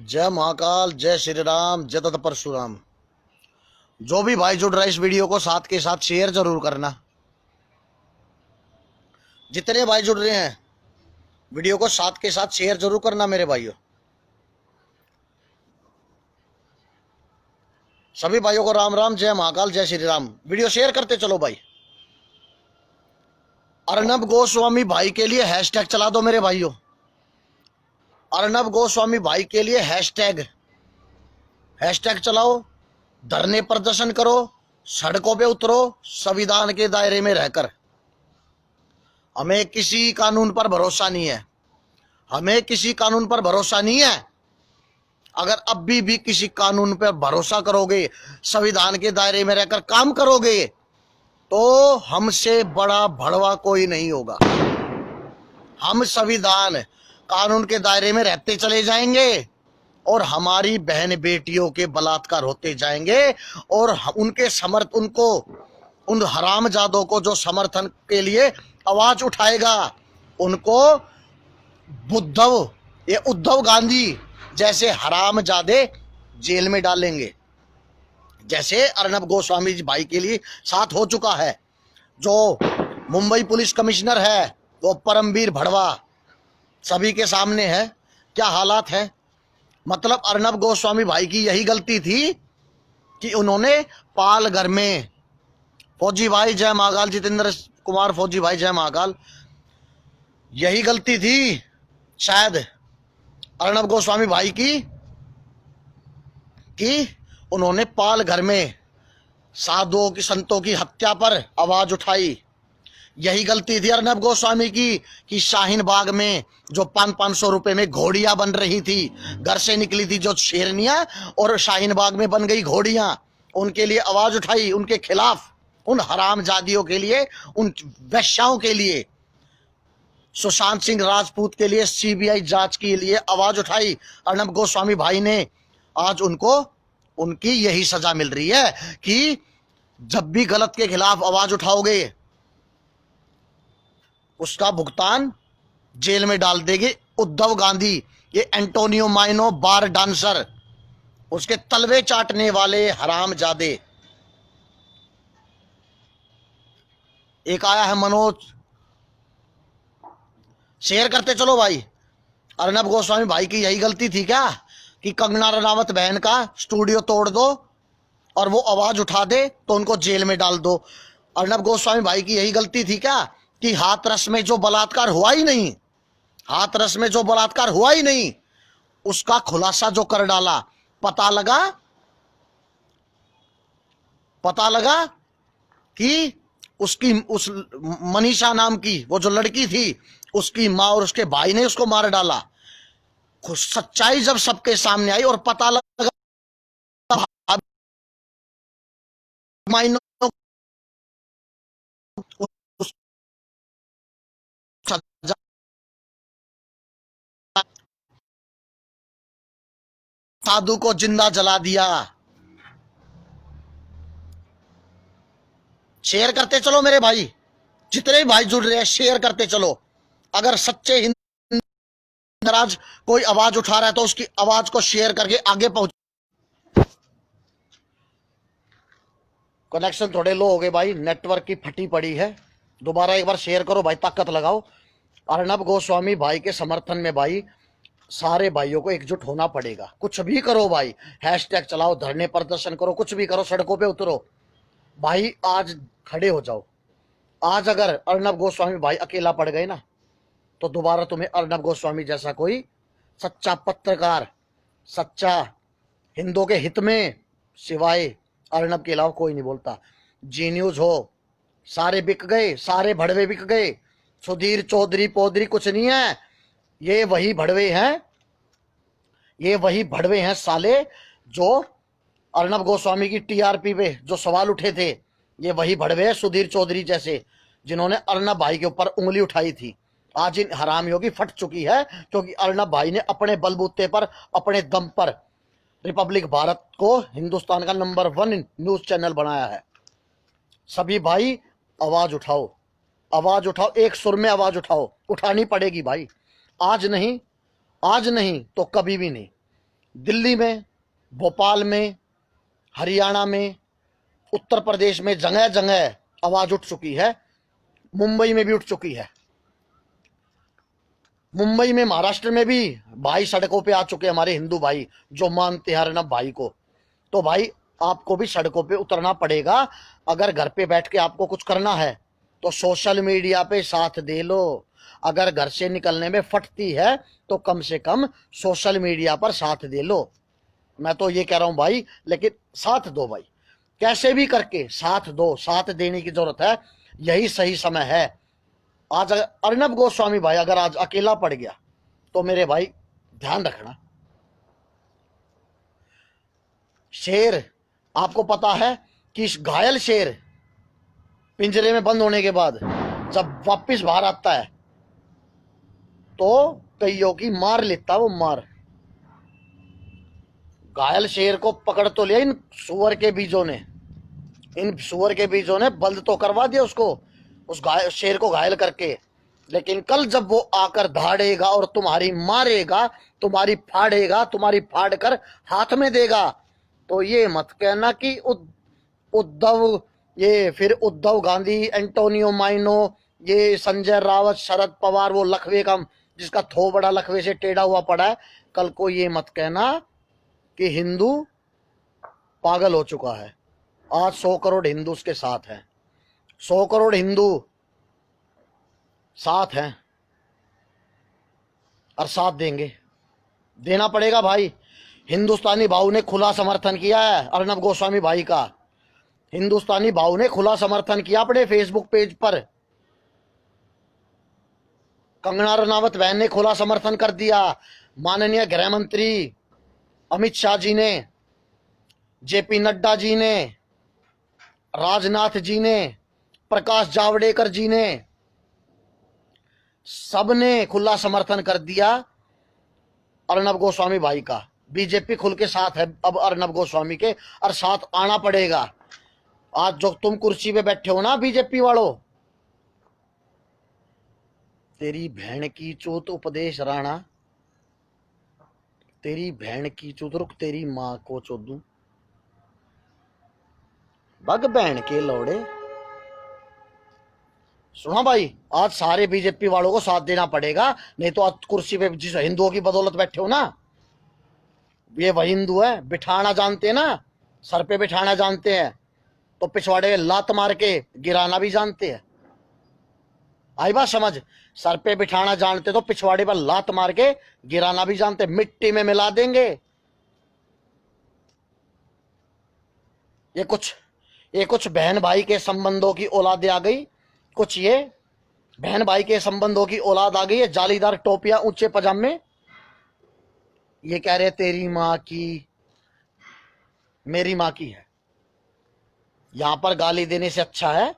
जय महाकाल, जय श्री राम, जय दत्त परशुराम। जो भी भाई जुड़ रहा है इस वीडियो को साथ के साथ शेयर जरूर करना। जितने भाई जुड़ रहे हैं वीडियो को साथ के साथ शेयर जरूर करना मेरे भाइयों। सभी भाइयों को राम राम, जय महाकाल, जय श्री राम। वीडियो शेयर करते चलो भाई। अर्नब गोस्वामी भाई के लिए हैशटैग चला दो मेरे भाइयों। अर्नब गोस्वामी भाई के लिए हैशटैग चलाओ, धरने प्रदर्शन करो, सड़कों पे उतरो, संविधान के दायरे में रहकर। हमें किसी कानून पर भरोसा नहीं है, हमें किसी कानून पर भरोसा नहीं है। अगर अब भी किसी कानून पर भरोसा करोगे, संविधान के दायरे में रहकर काम करोगे, तो हमसे बड़ा भड़वा कोई नहीं होगा। हम संविधान कानून के दायरे में रहते चले जाएंगे और हमारी बहन बेटियों के बलात्कार होते जाएंगे और उन हरामजादों को जो समर्थन के लिए आवाज उठाएगा, उनको उद्धव गांधी जैसे हरामजादे जेल में डालेंगे, जैसे अर्नब गोस्वामी जी भाई के लिए साथ हो चुका है। जो मुंबई पुलिस कमिश्नर है वो परमवीर भड़वा सभी के सामने है, क्या हालात है। मतलब अर्नब गोस्वामी भाई की यही गलती थी कि उन्होंने पालघर में, फौजी भाई जय महाकाल, जितेंद्र कुमार फौजी भाई जय महाकाल, यही गलती थी शायद अर्नब गोस्वामी भाई की कि उन्होंने पालघर में साधुओं की, संतों की हत्या पर आवाज उठाई। यही गलती थी अर्नब गोस्वामी की कि शाहीन बाग में जो 500 रुपए में घोड़ियां बन रही थी, घर से निकली थी जो शेरनियां और शाहीन बाग में बन गई घोड़ियां, उनके लिए आवाज उठाई, उनके खिलाफ, उन हरामजादियों के लिए, उन वैश्याओं के लिए, सुशांत सिंह राजपूत के लिए सीबीआई जांच के लिए आवाज उठाई। अर्नब गोस्वामी भाई ने आज उनकी यही सजा मिल रही है कि जब भी गलत के खिलाफ आवाज उठाओगे उसका भुगतान जेल में डाल देंगे उद्धव गांधी। ये एंटोनियो माइनो बार डांसर, उसके तलवे चाटने वाले हरामजादे। एक आया है मनोज, शेयर करते चलो भाई। अर्नब गोस्वामी भाई की यही गलती थी क्या कि कंगना रनावत बहन का स्टूडियो तोड़ दो और वो आवाज उठा दे तो उनको जेल में डाल दो। अर्नब गोस्वामी भाई की यही गलती थी क्या कि हाथरस में जो बलात्कार हुआ ही नहीं, हाथरस में जो बलात्कार हुआ ही नहीं, उसका खुलासा जो कर डाला, पता लगा कि उस मनीषा नाम की वो जो लड़की थी, उसकी माँ और उसके भाई ने उसको मार डाला। सच्चाई जब सबके सामने आई और पता लगा माइनो साधु को जिंदा जला दिया। शेयर करते चलो मेरे भाई, जितने भी भाई जुड़ रहे हैं शेयर करते चलो। अगर सच्चे हिंद आज कोई आवाज उठा रहा है तो उसकी आवाज को शेयर करके आगे पहुंच। कनेक्शन थोड़े लो हो गए भाई, नेटवर्क की फटी पड़ी है। दोबारा एक बार शेयर करो भाई, ताकत लगाओ। अर्नब गोस्वामी भाई के समर्थन में भाई सारे भाइयों को एकजुट होना पड़ेगा। कुछ भी करो भाई, हैशटैग चलाओ, धरने प्रदर्शन करो, कुछ भी करो, सड़कों पे उतरो भाई, आज खड़े हो जाओ। आज अगर अर्नब गोस्वामी भाई अकेला पड़ गए ना, तो दोबारा तुम्हें अर्नब गोस्वामी जैसा कोई सच्चा पत्रकार, सच्चा हिंदुओं के हित में सिवाय अर्नब के अलावा कोई नहीं बोलता। जी न्यूज हो, सारे बिक गए, सारे भड़वे बिक गए। सुधीर चौधरी पौधरी कुछ नहीं है, ये वही भड़वे हैं, ये वही भड़वे हैं साले जो अर्नब गोस्वामी की टीआरपी पे जो सवाल उठे थे। ये वही भड़वे हैं सुधीर चौधरी जैसे, जिन्होंने अर्नब भाई के ऊपर उंगली उठाई थी। आज इन हरामियों की फट चुकी है, क्योंकि अर्नब भाई ने अपने बलबूते पर, अपने दम पर रिपब्लिक भारत को हिंदुस्तान का नंबर 1 न्यूज चैनल बनाया है। सभी भाई आवाज उठाओ, आवाज उठाओ, एक सुर में आवाज उठाओ, उठानी पड़ेगी भाई। आज नहीं तो कभी भी नहीं। दिल्ली में, भोपाल में, हरियाणा में, उत्तर प्रदेश में जगह जगह आवाज उठ चुकी है। मुंबई में भी उठ चुकी है। मुंबई में, महाराष्ट्र में भी भाई सड़कों पे आ चुके हैं, हमारे हिंदू भाई जो मानते हैं अर्नब भाई को। तो भाई आपको भी सड़कों पे उतरना पड़ेगा। अगर घर पे बैठ के आपको कुछ करना है तो सोशल मीडिया पे साथ दे लो। अगर घर से निकलने में फटती है तो कम से कम सोशल मीडिया पर साथ दे लो। मैं तो ये कह रहा हूं भाई, लेकिन साथ दो भाई, कैसे भी करके साथ दो। साथ देने की जरूरत है, यही सही समय है। आज अर्नब गोस्वामी भाई अगर आज अकेला पड़ गया तो मेरे भाई ध्यान रखना, शेर, आपको पता है कि घायल शेर पिंजरे में बंद होने के बाद जब वापस बाहर आता है तो कईयों की मार लेता वो मार। घायल शेर को पकड़ तो लिया इन सुअर के बीजों ने, इन सुअर के बीजों ने बंद तो करवा दिया उसको, उस शेर को घायल करके। लेकिन कल जब वो आकर धाड़ेगा और तुम्हारी मारेगा, तुम्हारी फाड़ेगा, तुम्हारी फाड़ कर हाथ में देगा, तो ये मत कहना कि उद्धव, ये फिर उद्धव गांधी, एंटोनियो माइनो, ये संजय रावत, शरद पवार, वो लखवे का जिसका थो बड़ा लखवे से टेढ़ा हुआ पड़ा है, कल को ये मत कहना कि हिंदू पागल हो चुका है। आज 100 करोड़ हिंदू उसके साथ हैं, 100 करोड़ हिंदू साथ हैं और साथ देंगे, देना पड़ेगा भाई। हिंदुस्तानी भाव ने खुला समर्थन किया है अर्नब गोस्वामी भाई का। हिंदुस्तानी भाव ने खुला समर्थन किया अपने फेसबुक पेज पर। कंगना रनावत बहन ने खुला समर्थन कर दिया। माननीय गृह मंत्री अमित शाह जी ने, जेपी नड्डा जी ने, राजनाथ जी ने, प्रकाश जावड़ेकर जी ने, सबने खुला समर्थन कर दिया अर्नब गोस्वामी भाई का। बीजेपी खुल के साथ है अब अर्नब गोस्वामी के, और साथ आना पड़ेगा। आज जो तुम कुर्सी पे बैठे हो ना बीजेपी वालों, तेरी बहन की चूत उपदेश राणा, तेरी बहन की चूत, रुक तेरी मां को चोदू, बग बहन के लौड़े। सुना भाई, आज सारे बीजेपी वालों को साथ देना पड़ेगा, नहीं तो आज कुर्सी पे जिस हिंदुओं की बदौलत बैठे हो ना, ये वही हिंदू है, बिठाना जानते हैं ना, सर पे बिठाना जानते हैं, तो पिछवाड़े लात मार के गिराना भी जानते हैं। आई बात समझ, सर पे बिठाना जानते तो पिछवाड़े पर लात मार के गिराना भी जानते, मिट्टी में मिला देंगे। ये कुछ बहन भाई के संबंधों की औलादे आ गई, कुछ ये बहन भाई के संबंधों की औलाद आ गई है, जालीदार टोपियां, ऊंचे पजामे। ये कह रहे तेरी मां की, मेरी मां की है। यहां पर गाली देने से अच्छा है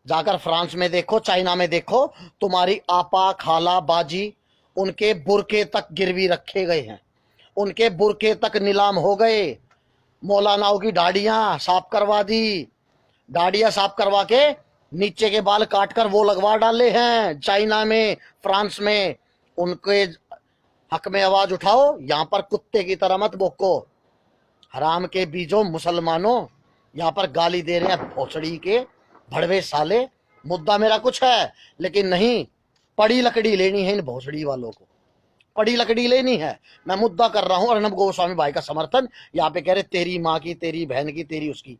जाकर फ्रांस में देखो, चाइना में देखो, तुम्हारी आपा, खाला, बाजी, उनके बुरके तक गिरवी रखे गए हैं, उनके बुरके तक नीलाम हो गए। मौलानाओं की दाढ़ियां साफ करवा दी, दाढ़ियां साफ करवा के नीचे के बाल काटकर वो लगवा डाले हैं चाइना में, फ्रांस में। उनके हक में आवाज उठाओ, यहां पर कुत्ते की तरह मत भौंको। हराम के बीजों मुसलमानों, यहां पर गाली दे रहे हैं भोसड़ी के भड़वे साले। मुद्दा मेरा कुछ है, लेकिन नहीं, पड़ी लकड़ी लेनी है इन भोसड़ी वालों को, पड़ी लकड़ी लेनी है। मैं मुद्दा कर रहा हूं अर्नब गोस्वामी भाई का समर्थन। यहां पे कह रहे तेरी मां की, तेरी बहन की, तेरी उसकी,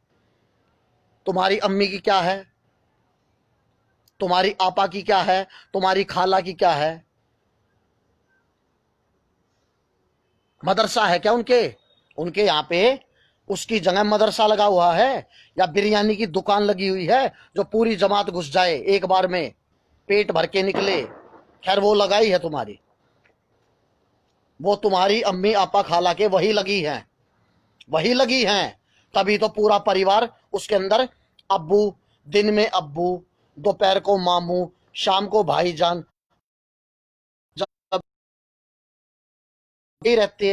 तुम्हारी अम्मी की क्या है, तुम्हारी आपा की क्या है, तुम्हारी खाला की क्या है? मदरसा है क्या उनके? उनके यहाँ पे उसकी जगह मदरसा लगा हुआ है या बिरयानी की दुकान लगी हुई है जो पूरी जमात घुस जाए एक बार में, पेट भर के निकले? खैर वो लगाई है तुम्हारी, वो तुम्हारी अम्मी आपा खाला के वही लगी हैं, वही लगी हैं। तभी तो पूरा परिवार उसके अंदर, अब्बू, दिन में अब्बू, दोपहर को मामू, शाम को भाईजान, जब रहते